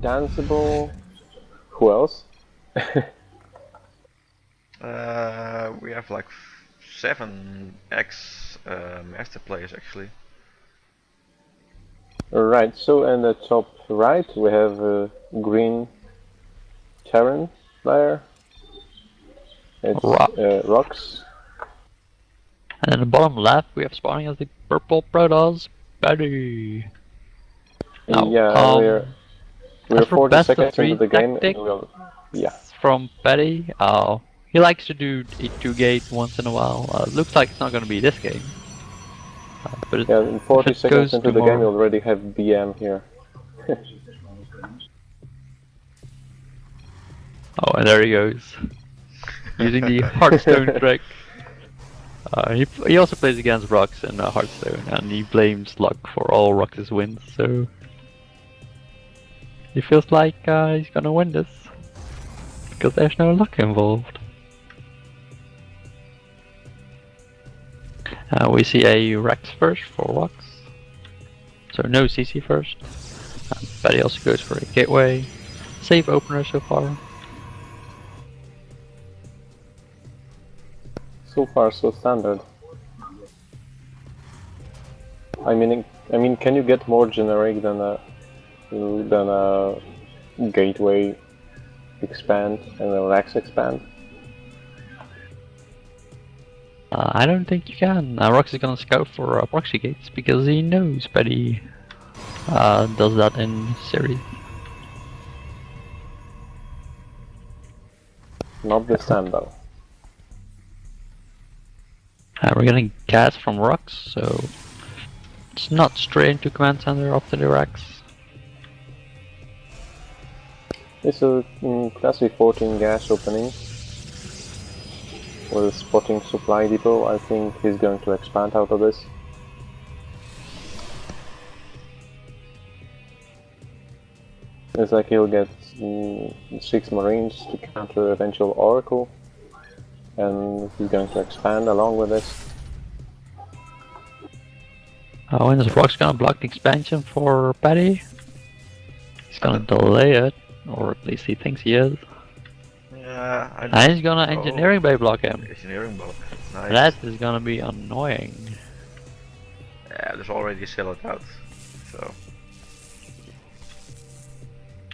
danceable. Who else? We have like 7 master players actually. Right, so in the top right we have a green Terran player. It's Rocks. And in the bottom left, we have spawning as the purple Protoss, Paddy. Now, Yeah, we're 40 seconds into the game. Yeah. From Paddy. He likes to do a 2-gate once in a while. Looks like it's not going to be this game. But yeah, in 40 seconds into the game, you already have BM here. Oh, and there he goes. Using the Hearthstone trick. He also plays against Rocks in Hearthstone, and he blames luck for all Rocks' wins, so he feels like he's gonna win this, because there's no luck involved. We see a Rex first for Rocks, so no CC first. But he also goes for a gateway. Safe opener so far. So far, so standard. I mean, can you get more generic than a gateway expand and a Rex expand? I don't think you can. Rox is gonna scout for proxy gates because he knows Paddy does that in series. Not this time though. We're getting gas from Rox, so it's not straight into command center after the Rex. It's a classic 14 gas opening with a spotting supply depot. I think he's going to expand out of this. It's like he'll get 6 Marines to counter eventual Oracle, and he's going to expand along with this. When is Rock's gonna block the expansion for Paddy? He's gonna delay it, or at least he thinks he is. Yeah, and he's gonna engineering bay block him. Engineering block, nice. That is gonna be annoying. Yeah, there's already a sellout out, so...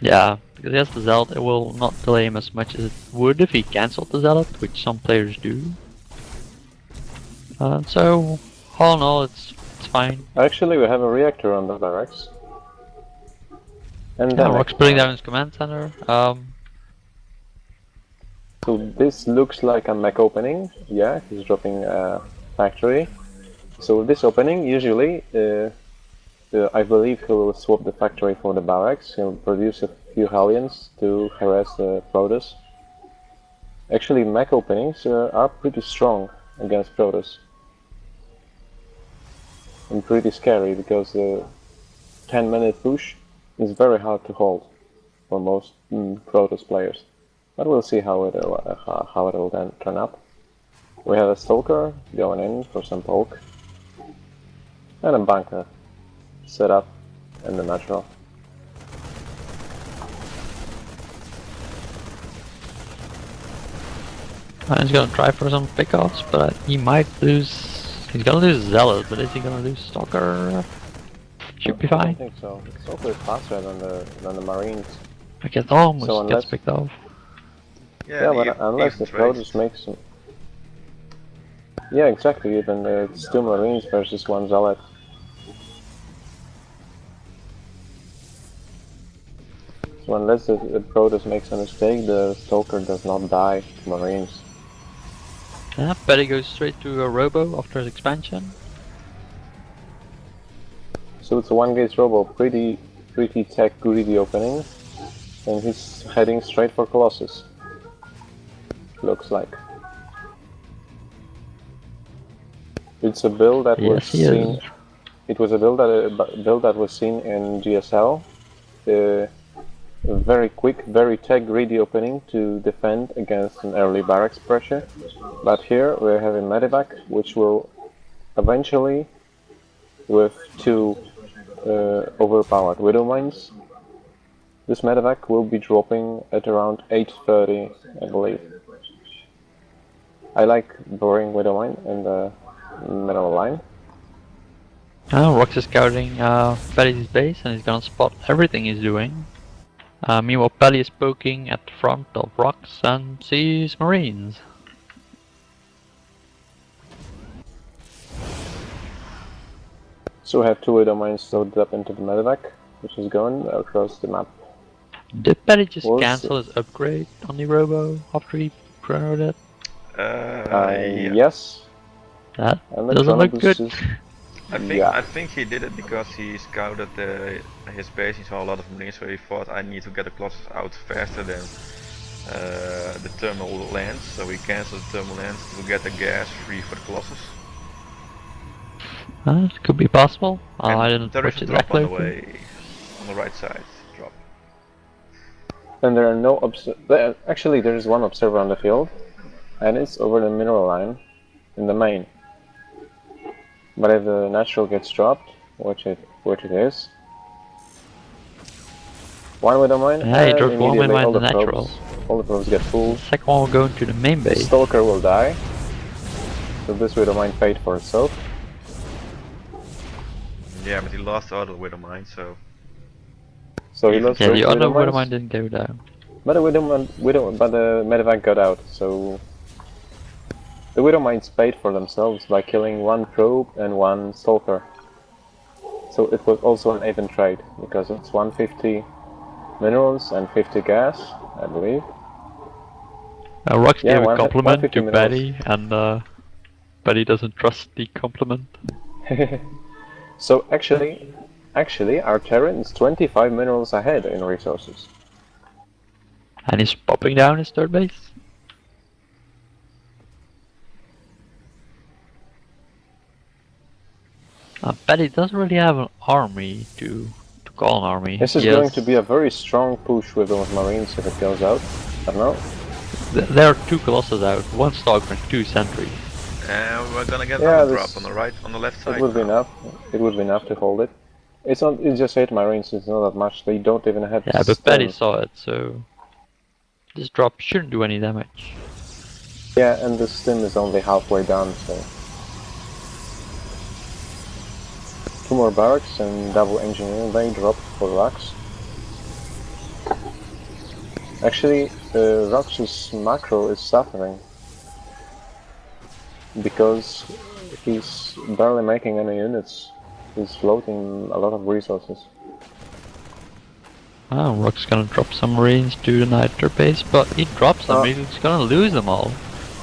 Yeah, because he has the Zealot, it will not delay him as much as it would if he cancelled the Zealot, which some players do. So, all in all, it's fine. Actually, we have a reactor on the barracks. And Rock's putting down his command center. So this looks like a mech opening. Yeah, he's dropping a factory. So this opening, usually, I believe he will swap the factory for the barracks. He'll produce a few Hellions to harass the Protoss. Actually, mech openings are pretty strong against Protoss. And pretty scary, because the 10-minute push is very hard to hold for most Protoss players. But we'll see how it'll then turn up. We have a Stalker going in for some poke. And a bunker set up in the natural. He's gonna try for some pickoffs, but he might lose. He's gonna lose Zealot, but is he gonna lose Stalker? Should be fine. I don't think so. Stalker is faster than the Marines. I guess almost gets picked off. Yeah, but unless the Protoss makes some... Yeah, exactly. Even it's 2 Marines versus 1 Zealot. So unless the Protoss makes a mistake, the Stalker does not die to Marines. Yeah, Paddy goes straight to a Robo after his expansion. So it's a 1-gate Robo, pretty tech greedy opening, and he's heading straight for Colossus. Looks like. It's a build that was seen. It was a build that was seen in GSL. A very quick, very tech greedy opening to defend against an early barracks pressure. But here we have a medevac, which will eventually, with 2 overpowered Widow Mines, This medevac will be dropping at around 8:30, I believe. I like boring Widowmine in the middle line. Rox is scouting Paddy's base and he's gonna spot everything he's doing. Meanwhile, Paddy is poking at the front of Rox and sees Marines. So we have two Widowmines loaded up into the medevac, which is going across the map. Did Paddy just Was- cancel his upgrade on the Robo after he chronoed it? Yeah. Yes. That And the doesn't look Chronobus good. is- I Yeah. think he did it because he scouted his base. He saw a lot of marines, so he thought I need to get the Colossus out faster than the thermal lands. So he cancelled the thermal lands to get the gas free for the Colossus. It could be possible. And I didn't there is watch a it drop that on the closely. way, on the right side. Drop. And there are no actually there is one observer on the field, and it's over the mineral line in the main. But if the natural gets dropped, which it is, one Widowmine, Yeah, he and dropped one immediately Widowmine all in the the natural. all the probes get full. Second one will go into the main The base. Stalker will die, so this Widowmine paid for itself. Yeah, but he lost the other Widowmine, so So he lost Yeah, both the other Widowmines, Widowmine didn't go down. but the medevac got out, so the Widowmines paid for themselves by killing one probe and one Stalker. So it was also an even trade, because it's 150 minerals and 50 gas, I believe. Rox Yeah, gave a compliment 150 to minerals. Paddy, and Paddy doesn't trust the compliment. So actually our Terran is 25 minerals ahead in resources. And he's popping down his third base. Paddy doesn't really have an army to call an army. This is He going has- to be a very strong push with those Marines if it goes out. I don't know. There are two Colossus out, one Stalker and two Sentries. we're gonna get Yeah, another this- drop on the right, on the left side. It would be now. enough. It would be enough to hold it. It's just 8 Marines, it's not that much. They don't even have Yeah, but stun. Paddy saw it, so this drop shouldn't do any damage. Yeah, and the stim is only halfway done, so. 2 more barracks and double engineering bay dropped for Rux. Actually, Rux's macro is suffering. Because he's barely making any units. He's floating a lot of resources. Rock's gonna drop some Marines to the Nitro base, but he drops them, Oh. he's gonna lose them all.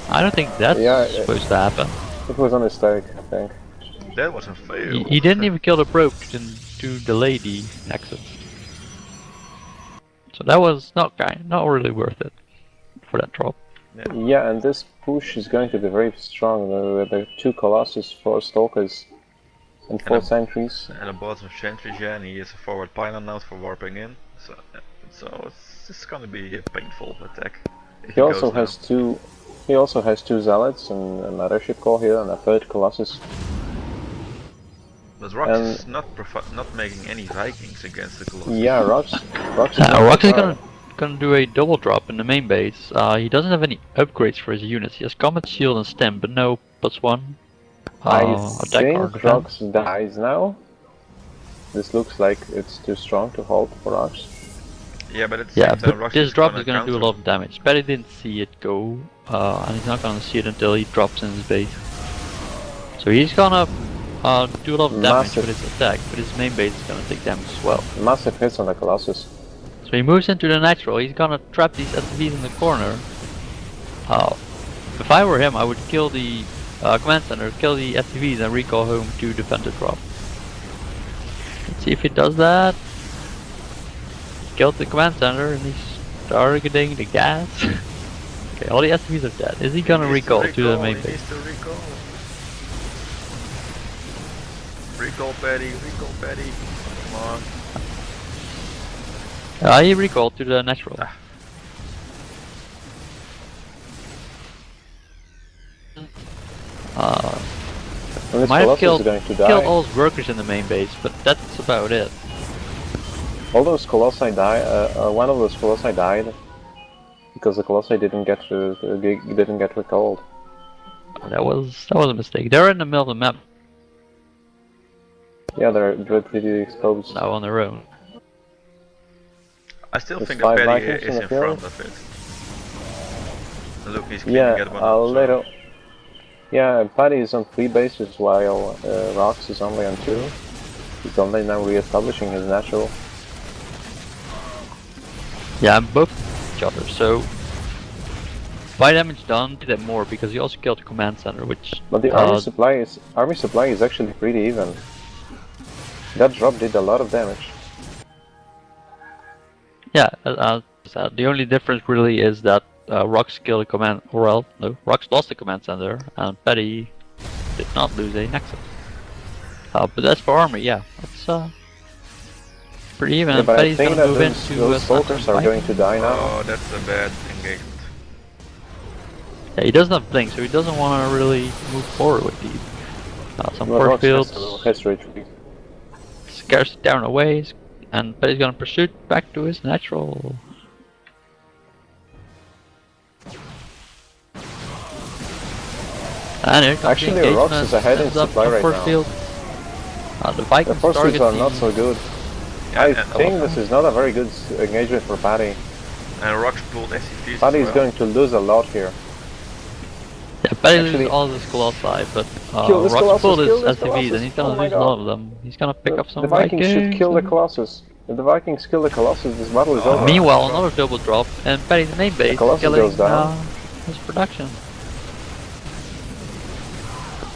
I don't think that's Yeah, supposed to happen. It was a mistake, I think. That was a fail. He didn't even kill the probe to delay the exit. So that was not really worth it for that drop. Yeah, and this push is going to be very strong. The 2 Colossus, 4 Stalkers, and 4 And a- Sentries. And a bottom sentry, yeah, and he is a forward pylon now for warping in. So it's gonna be a painful attack. if He also goes has down. 2. He also has 2 Zealots and another ship core here and a 3rd Colossus. But Rox and- is not making any Vikings against the Colossus. Yeah, Rux is Rox not is bad. gonna do a double drop in the main base. He doesn't have any upgrades for his units. He has Comet Shield and Stem, but no +1. I attack or think defense. Rux dies now. This looks like it's too strong to hold for Rux. Yeah, but at the Yeah, same time, but Rox this drop is gonna gonna do a counter. lot of damage. Paddy didn't see it go, and he's not gonna see it until he drops in his base. So he's gonna do a lot of damage Massive. with his attack, but his main base is gonna take damage as well. Massive hits on the Colossus. So he moves into the natural, he's gonna trap these SCVs in the corner. If I were him, I would kill the command center, kill the SCVs and recall home to defend the drop. Let's see if he does that. Killed the command center and he's targeting the gas. Okay, all the SCVs are dead. Is he gonna He needs recall to the main he base? needs to recall. Recall Paddy, come on. He recalled to the natural. And this Might have Colossus killed is going to die. all his workers in the main base, but that's about it. All those colossi one of those colossi died because the colossi didn't get recalled. That was a mistake. They're in the middle of the map Yeah, they're pretty exposed. now on their own. I still There's think 5 that Paddy Vikings is in the in field. front of it. Look, he's cleaning Yeah, that one a up. little. Yeah, Paddy is on 3 bases while Rox is only on 2. He's only now re-establishing his natural. Yeah, and both each other. So by damage done, did that more because he also killed the command center, which. But the army supply is actually pretty even. That drop did a lot of damage. Yeah, the only difference really is that Rox killed the command. Well, no, Rox lost the command center, and Paddy did not lose a nexus. But that's for army, yeah, that's pretty even. Yeah, And but I Paddy's think gonna that move those into focus are going to die now. Oh, that's a bad engagement. Yeah, he doesn't have blink, so he doesn't want to really move forward with these. Some Well, force Rox fields has to retreat. scares it down away, and Paddy's gonna pursue it back to his natural. And here comes Actually, the Rox is ahead in ends up supply on right force now. field. The The Vikings forces target are the- not so good. Yeah, I and, think this is not a very good engagement for Paddy. and Rox pulled SCVs Paddy as is well. going to lose a lot here. Yeah, Paddy Actually- loses all his colossi, but Kill this Rox Colossus, pulled his kill this SCVs Colossus. and he's gonna Oh my lose a God. lot of them. He's gonna pick up some The Vikings should kill the and- Colossus. If the Vikings kill the Colossus, this battle is over. Meanwhile, another double drop, and Paddy's main base Colossus killing goes down. his production.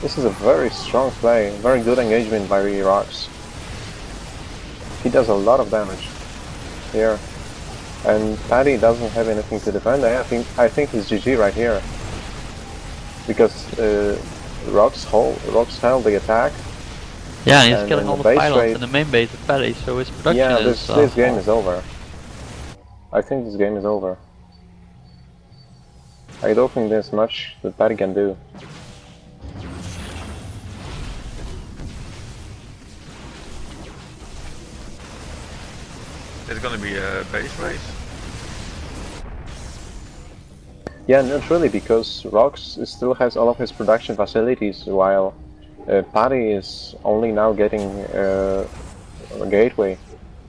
This is a very strong play, very good engagement by Rox. He does a lot of damage here, and Paddy doesn't have anything to defend. I think he's GG right here because Rox held the attack. Yeah, and he's And killing in all the the base pylons rate- in the main base of Paddy, so his production Yeah, is. this game is over. I think this game is over. I don't think there's much that Paddy can do. It's gonna be a base race. Yeah, not really, because Rox still has all of his production facilities, while Paddy is only now getting a gateway.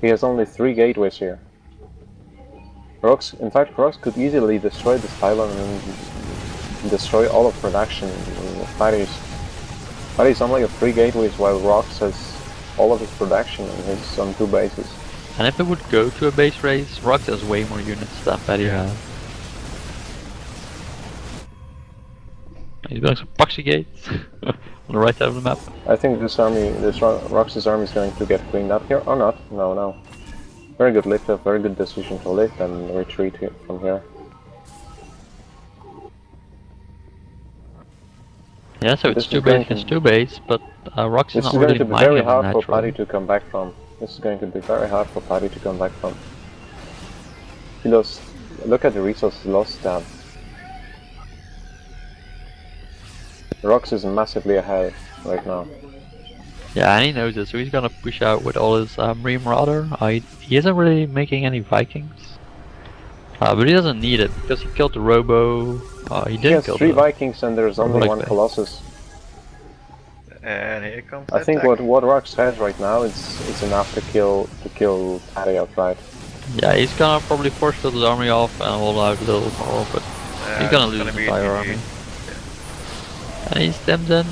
He has only 3 gateways here. In fact, Rox could easily destroy this pylon and destroy all of production. Paddy's only got 3 gateways, while Rox has all of his production and his on 2 bases. And if it would go to a base race, Rox has way more units than Paddy has. He's building some proxy gates on the right side of the map. I think Rox's army is going to get cleaned up here, or not? No. Very good lift up, very good decision to lift and retreat from here. Yeah, so This it's 2 is base going against to- 2 base, but Rox is This not is going really to be mining very them hard for naturally. Paddy to come back from. This is going to be very hard for Paddy to come back from. He lost. Look at the resources lost tab. Rox is massively ahead right now. Yeah, and he knows it, so he's gonna push out with all his Marine Marauder. He isn't really making any Vikings. But he doesn't need it, because he killed the Robo. He He did has kill 3 the... Vikings and there's only Like 1 that. Colossus. And here comes I the think attack. what Rox has right now is enough to kill Paddy outright. Yeah, he's gonna probably force field his army off and hold out a little more, but he's gonna it's lose the be entire GG. army. And he stems in,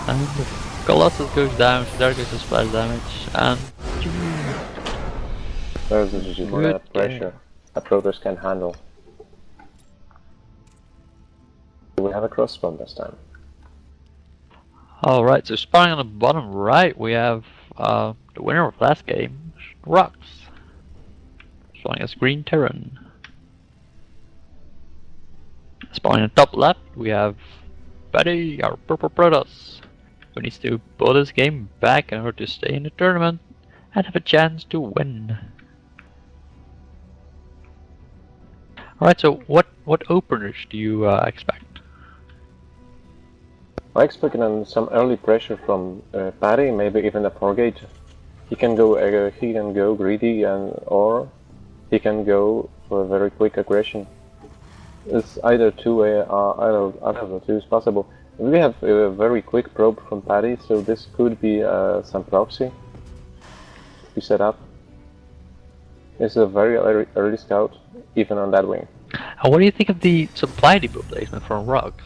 and the Colossus goes down, so there goes the splash damage, and There's the GG for Good that pressure that Protoss can handle. We have a crossbomb this time. alright, so spawning on the bottom right, we have the winner of last game, Rox. Spawning as Green Terran. Spawning on the top left, we have Paddy, our purple Protoss, who needs to pull this game back in order to stay in the tournament and have a chance to win. Alright, so what openers do you expect? I expect some early pressure from Paddy, maybe even a 4-gate. He can go greedy or he can go for a very quick aggression. It's either either of the two is possible. We have a very quick probe from Paddy, so this could be some proxy we set up. It's a very early scout, even on that wing. What do you think of the supply depot placement from Rocks?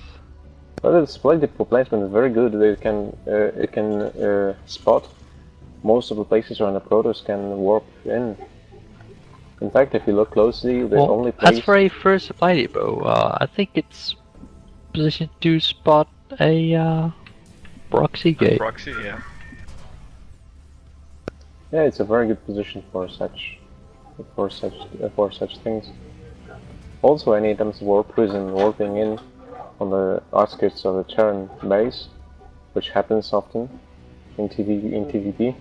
Well, the supply depot placement is very good. It can spot most of the places where the Protoss can warp in. In fact, if you look closely, the only place... As for a first supply depot, I think it's positioned to spot a proxy gate. Proxy, yeah. Yeah, it's a very good position for such things. Also, any items warp prison warping in on the outskirts of the Terran base, which happens often in TVP,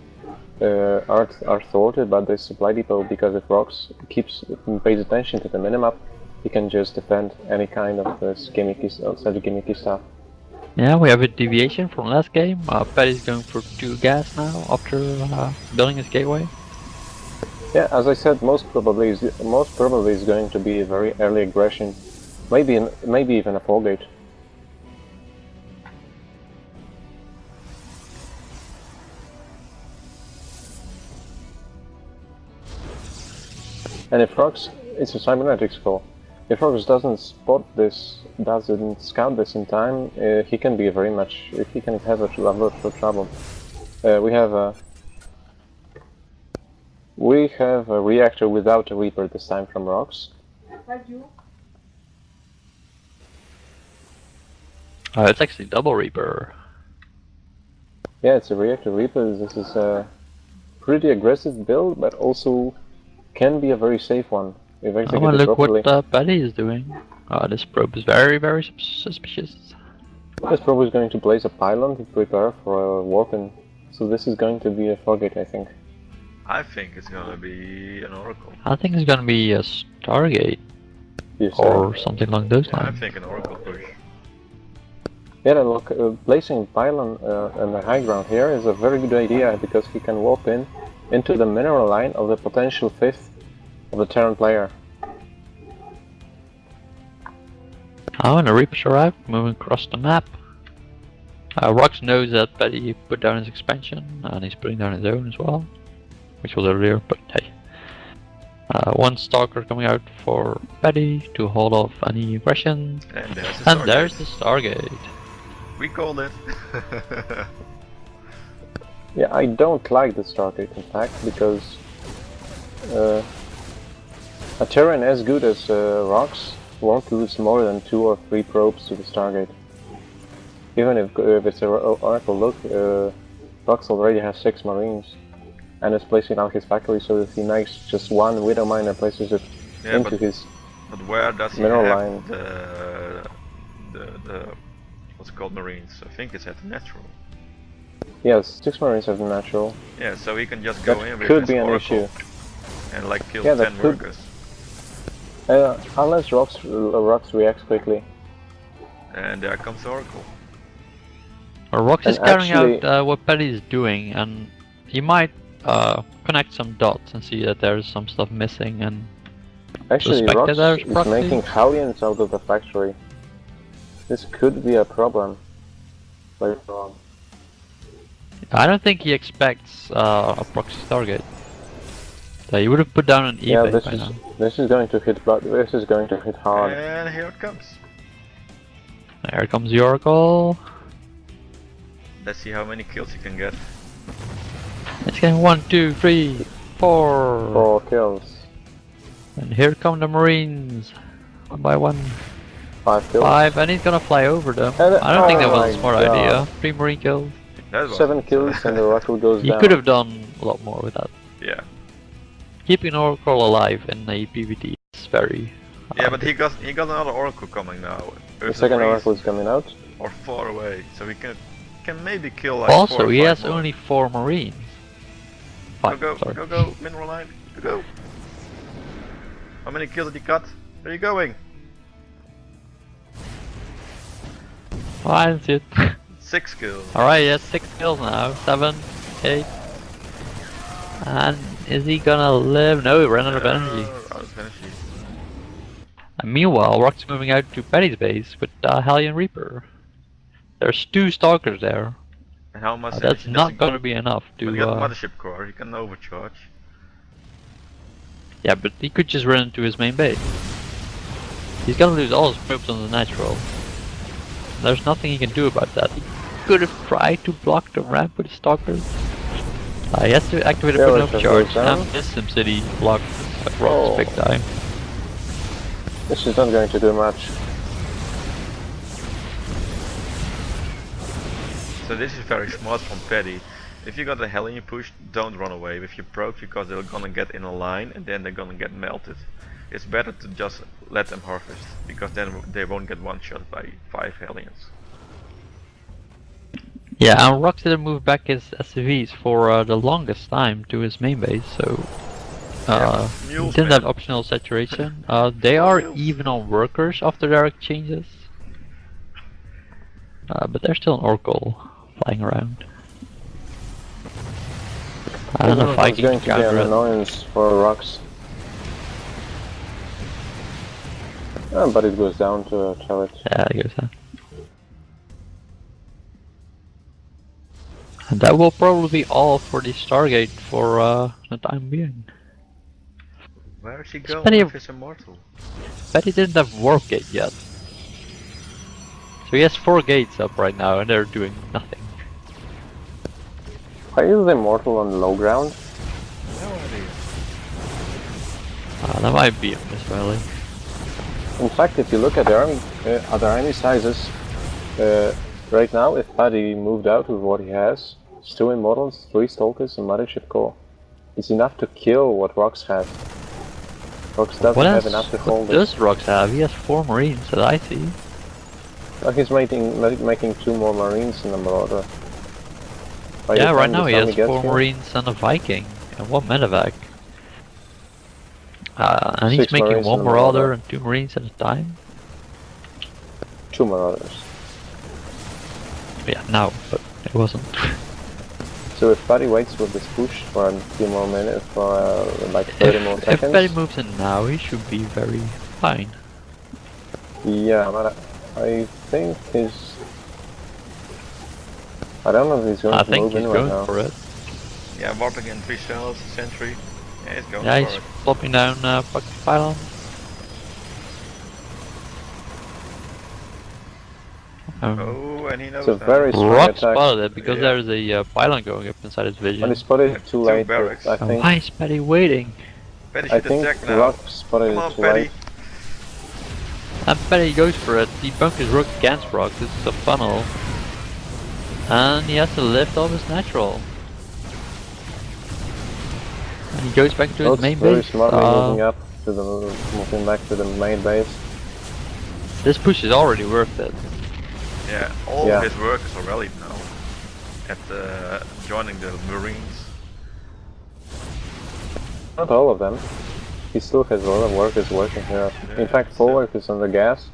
are thwarted by the supply depot, because if Rocks pays attention to the minimap, he can just defend any kind of such gimmicky stuff. Yeah, we have a deviation from last game. Paddy's going for 2 gas now after building his gateway. Yeah, as I said, most probably is going to be a very early aggression, maybe even a 4-gate. And if Rocks, it's a cybernetics call. If Rocks doesn't scout this in time, he can be he can have a lot of trouble. We have a reactor without a Reaper this time from Rocks. It's actually double Reaper. Yeah, it's a reactor Reaper. This is a pretty aggressive build, but also can be a very safe one if executed look properly. what Paddy is doing. This probe is very, very suspicious. This probe is going to place a pylon to prepare for a warp-in. So this is going to be a 4-gate, I think. I think it's gonna be an Oracle. I think it's gonna be a Stargate or something along those I lines. think an Oracle push. Yeah, look, placing pylon on the high ground here is a very good idea, because he can warp into the mineral line of the potential 5th of the Terran player. Oh, and the Reapers arrived, moving across the map. Rox knows that Paddy put down his expansion, and he's putting down his own as well, which was earlier, but hey. One Stalker coming out for Paddy to hold off any aggression. And there's the Stargate. We called it. Yeah, I don't like the Stargate, in fact, because a Terran as good as Rox won't lose more than 2 or 3 probes to the Stargate. Even if it's an Oracle, look, Rox already has 6 Marines and is placing out his factory, so if he makes just 1 Widow Miner, places it into his but where does he mineral have line. the what's it called, Marines? I think it's at the natural. Yes, 6 Marines have the natural. Yeah, so he can just go That in with could his be an Oracle issue. and like kill Yeah, 10 that could- workers. Unless Rox reacts quickly. And there comes the Oracle. Rox is And carrying actually- out what Paddy is doing, and he might connect some dots and see that there's some stuff missing, and Actually, Suspect that there's Rox is proxy. making Hellions out of the factory. This could be a problem later on. I don't think he expects a proxy Stargate. He would have put down an Yeah, eBay this by is now. this is going to hit. This is going to hit hard. And here it comes. There comes the Oracle. Let's see how many kills he can get. It's getting 1, 2, 3, 4. 4 kills, And here come the Marines. 1 by 1. 5 kills, 5, and he's gonna fly over them. And- I don't think that oh was a my smart God. idea. 3 Marine kills. That was 7 kills, and the Oracle goes He down. could have done a lot more with that. Yeah. Keeping an Oracle alive in a PvT is very... Yeah, but he got another Oracle coming now. The second Oracle is coming out. Or far away, so we can maybe kill like 4 Also, or he 5 has more. only 4 Marines. 5, Go, sorry. go, go, mineral line, go. How many kills did he cut? Where are you going? Oh, I didn't see it. 6 kills. Alright, he has 6 kills now. 7, 8. And is he gonna live? No, he ran out of energy. Out of energy. And meanwhile, Rock's moving out to Paddy's base with Hellion Reaper. There's 2 stalkers there. And how much That's energy does not he gonna be enough But to. he got mothership core, he can overcharge. Yeah, but he could just run into his main base. He's gonna lose all his probes on the natural. There's nothing he can do about that. He could have tried to block the ramp with his stalkers. He has to activate a Yeah, put let's up just charge. go down. And this SimCity blocked Rock's big time. This is not going to do much. So this is very smart from Paddy. If you got a Hellion push, don't run away with your probes because they're gonna get in a line and then they're gonna get melted. It's better to just let them harvest because then they won't get one shot by 5 Hellions. Yeah, and Rock didn't move back his SCVs for the longest time to his main base, so he mules, didn't man. have optional saturation. They are Mules. even on workers after their exchanges. But there's still an Oracle flying around. And a It's Viking going to be an counter it. annoyance for rocks. But it goes down to a turret. Yeah, it goes down. And that will probably be all for the Stargate for the time being. Where is he going Paddy- with his immortal? But he didn't have Warp Gate yet. So he has 4 gates up right now and they're doing nothing. Why is the Immortal on low ground? No idea. That might be on this rally. In fact, if you look at the army, other army sizes, right now, if Paddy moved out with what he has, it's 2 Immortals, 3 Stalkers, and Mothership Core. It's enough to kill what Rocks has. Rocks doesn't What have else? enough to What hold it. does Rox have? He has 4 Marines that I see. Well, he's making 2 more Marines in the Marauder. By the Yeah, right time now this he army has gets 4 here, Marines and a Viking and 1 medevac. And he's 6 making Marines 1 and a Marauder Marauder. and 2 Marines at a time. 2 Marauders. Yeah, now, but it wasn't. So if Paddy waits with this push for a few more minutes, for like 30 more If seconds. Paddy moves in now, he should be very fine. Yeah, but I think he's... I don't know if he's going I to think move he's in right going now. for it. Yeah, warping in 3 cells, sentry. Yeah, he's going Yeah, for he's it. plopping down fucking pylon. Oh, and he knows It's a that. very strong Rock attack. spotted it because Yeah. there's a pylon going up inside his vision. But he spotted Yeah, it too 2 late, barracks. but I think... Why is Paddy waiting? Paddy I should think attack now. Rock spotted Come it on, too Paddy. late. And Paddy goes for it. He bunkers Rook against Rock. This is a funnel. And he has to lift off his natural. And he goes back to his Rock's main very base. smartly moving up to the... moving back to the main base. This push is already worth it. Yeah, all Yeah. of his workers are rallied now. At joining the Marines. Not all of them. He still has a lot of workers working here. Yeah, In fact, so- 4 workers under gas.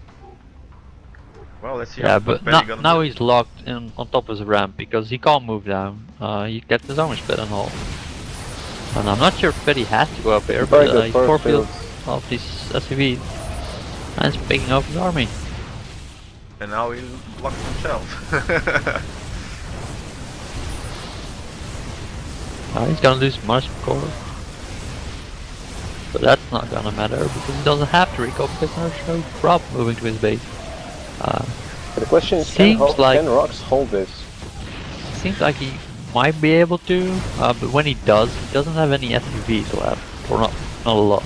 Well, let's see Yeah, how but Paddy gonna now do. he's locked in on top of the ramp because he can't move down. He gets his armor split and all. And I'm not sure if Paddy has to go up here, Very but good he force forfeits fields. off these SCVs. And he's picking up his army. And now he locked himself. He's gonna lose much core. But that's not gonna matter because he doesn't have to recall because there's no problem moving to his base. But the question is, Seems like- can Rocks hold this? Seems like he might be able to, but when he does, he doesn't have any SUVs left. Or not a lot.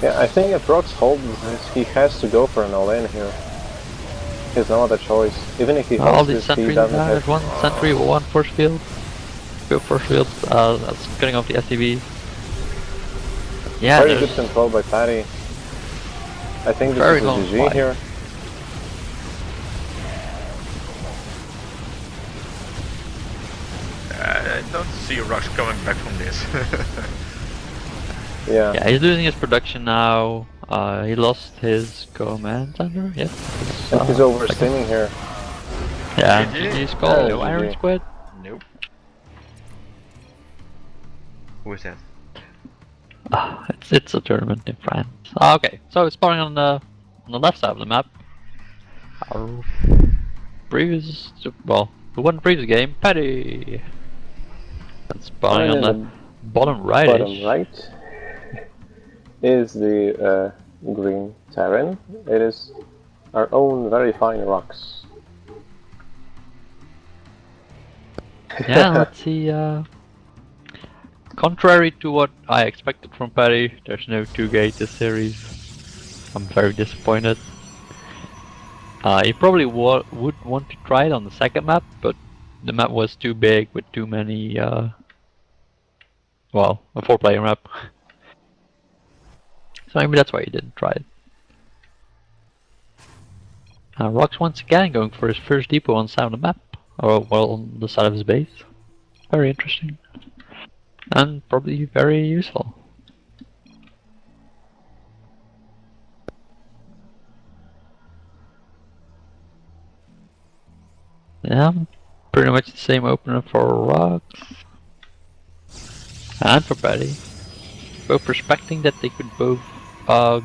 Yeah, I think if Rocks holds this, he has to go for an all-in here. He has no other choice. Even if he All holds these this, he sentries doesn't have have... one sentry, one force field. Good force field, that's cutting off the SUVs. Yeah, Very there's- good control by Paddy. I think this Very is a long GG fight. here. I don't see Rush coming back from this. Yeah. yeah, he's losing his production now. He lost his command center, yes. And he's oversteaming here. Yeah, GG. GG's called. Yeah, No Iron GG. Squid. Nope. Who is that? It's a tournament in France. Okay, so it's spawning on the left side of the map. Our previous, well, the one previous game, Paddy. And spawning And on in the bottom right. bottom right is the green Terran. It is our own very fine rocks. Yeah, let's see. Contrary to what I expected from Paddy, there's no 2-gate this series. I'm very disappointed. He probably would want to try it on the second map, but the map was too big with too many, well, a 4-player map. So maybe that's why he didn't try it. Rox once again going for his first depot on the side of the map, or well, on the side of his base. Very interesting. And probably very useful. Yeah, pretty much the same opener for Rox and for Paddy. Both respecting that they could both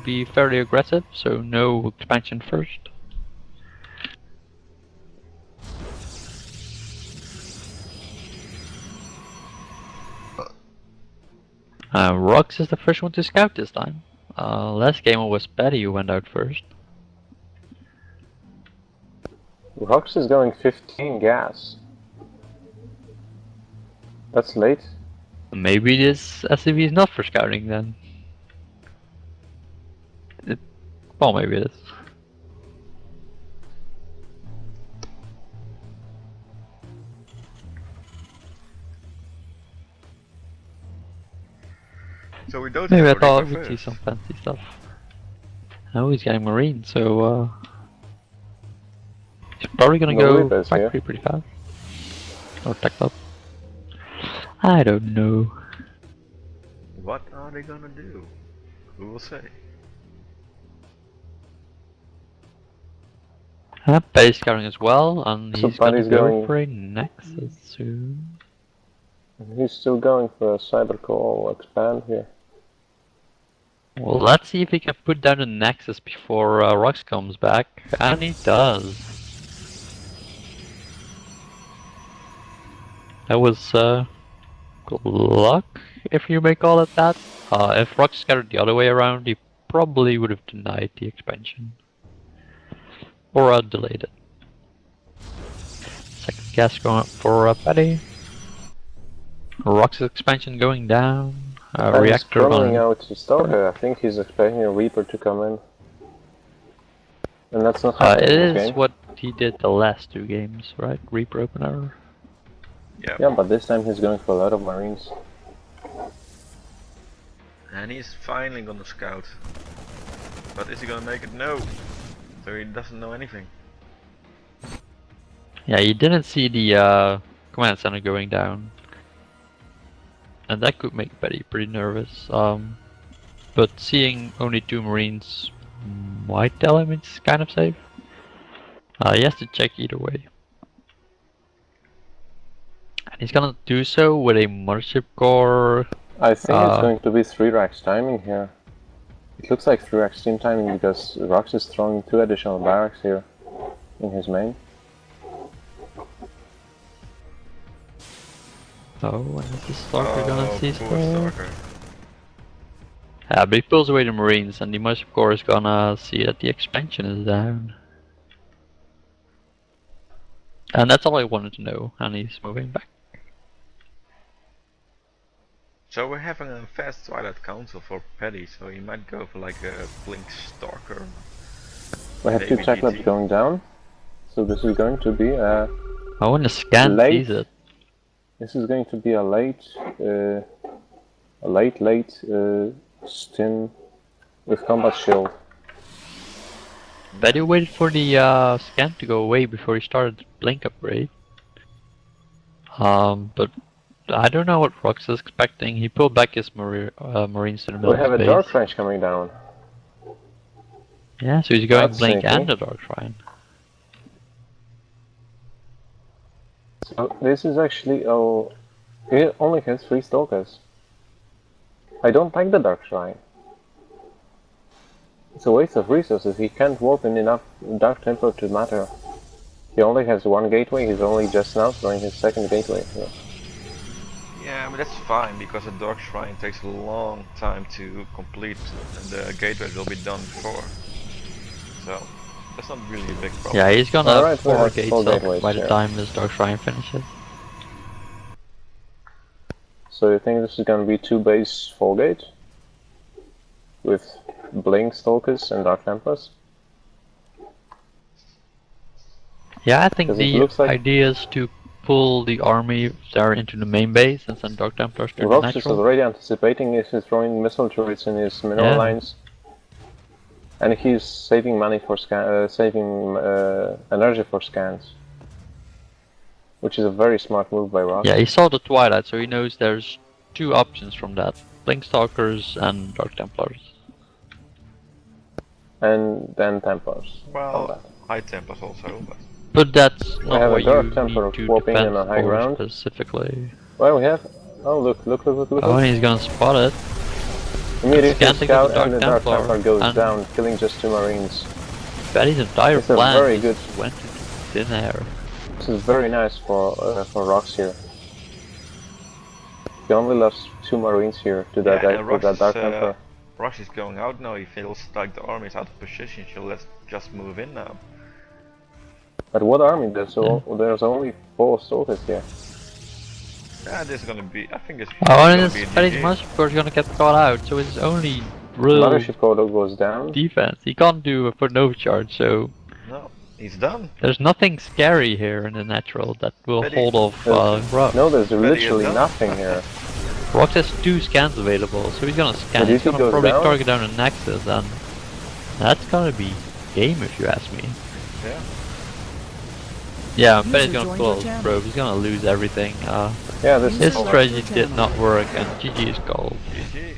be fairly aggressive, so no expansion first. Rox is the first one to scout this time. Last game it was Paddy who went out first. Rox is going 15 gas. That's late. Maybe this SCV is not for scouting then. Well, maybe it is. So we don't Maybe I have a thought Reaper we'd see first. some fancy stuff. Now he's getting Marine, so he's probably gonna No go Reapers here. factory pretty fast. Or tech up. I don't know. What are they gonna do? Who will say? Paddy's scouting as well, and So he's gonna Paddy's go going- for a Nexus soon. He's still going for a cybercore expand here. Well, let's see if he can put down the Nexus before Rox comes back, and he does. That was good luck, if you may call it that. If Rox scattered the other way around, he probably would have denied the expansion. Or delayed it. Second gas going up for Paddy. Rox's expansion going down. And he's Reactor crawling on. out to Stalker. I think he's expecting a Reaper to come in. And that's not happening It in this is game. what he did the last 2 games, right? Reaper opener. Yeah. Yeah, but this time he's going for a lot of Marines. And he's finally gonna scout. But is he gonna make it? No. So he doesn't know anything. Yeah, you didn't see the command center going down. And that could make Paddy pretty nervous. But seeing only 2 Marines might tell him it's kind of safe. He has to check either way. And he's gonna do so with a Mothership Core. I think it's going to be 3 racks timing here. It looks like 3 racks team timing because Rox is throwing 2 additional barracks here in his main. Oh, when is the Stalker gonna Oh, see poor stuff? Stalker. Yeah, but he pulls away the Marines and the Mothership Core is gonna see that the expansion is down. And that's all I wanted to know, and he's moving back. So we're having a fast Twilight Council for Paddy, so he might go for like a Blink Stalker. We have 2 Maybe Checklabs DT. going down. So this is going to be a Oh, when the scan Late. sees it. This is going to be a late stim with combat shield. Paddy waited for the scan to go away before he started the blink upgrade. But I don't know what Rox is expecting. He pulled back his Marines to the middle We have of a the Dark base. Range coming down. Yeah, so he's going That's blink sneaky. and the Dark Shrine. So this is actually he only has 3 Stalkers. I don't like the Dark Shrine. It's a waste of resources. He can't warp in enough Dark Templar to matter. He only has one gateway. He's only just now throwing his second gateway. Yeah. Yeah, but that's fine because a Dark Shrine takes a long time to complete and the gateway will be done before. So that's not really a big problem. Yeah, he's gonna have Alright, we 4 have gates 4 up gateways by the here. time this Dark Shrine finishes. So you think this is gonna be 2 base 4 gate? With Blink Stalkers and Dark Templars? Yeah, I think 'Cause it the looks like- idea is to pull the army there into the main base and send Dark Templars to the Rox is natural. already anticipating if he's throwing missile turrets in his mineral Yeah. lines. And he's saving money for saving energy for scans. Which is a very smart move by Rox. Yeah, he saw the Twilight, so he knows there's 2 options from that. Blinkstalkers and Dark Templars. And then Templars. Well, that. high Templars also, but But that's have not a what Dark you Templar need to swapping defend in a high for ground. specifically. Well, we have... Oh, look. Oh, and he's gonna spot it. Immediately Scanting Scout of the and the Dark Dark Templar Templar goes and- down, killing just 2 Marines. Paddy's entire It's a plan very just good- went into thin air. This is very nice for Rox here. He only lost 2 Marines here to that, yeah, and to that Dark Rox Templar. Rox is going out now. He feels like the army is out of position, so let's just move in now. But what army? There's only 4 soldiers here. Yeah, this is gonna be. I think this is Oh, and gonna his be a Paddy's GG. Mothership Corps is gonna get caught out, so his only real Mothership Corridor goes down. defense. He can't do a foot overcharge, so No, he's done. there's nothing scary here in the natural that will Paddy- hold off Rock. No, there's is literally done. nothing here. Rock has 2 scans available, so he's gonna scan. But He's if he gonna goes probably down- target down a Nexus, and that's gonna be game if you ask me. Yeah. Yeah, User Paddy's gonna joined pull your out channel. probe. He's gonna lose everything. Yeah, this His is... strategy did not work, and GG is gold. GG.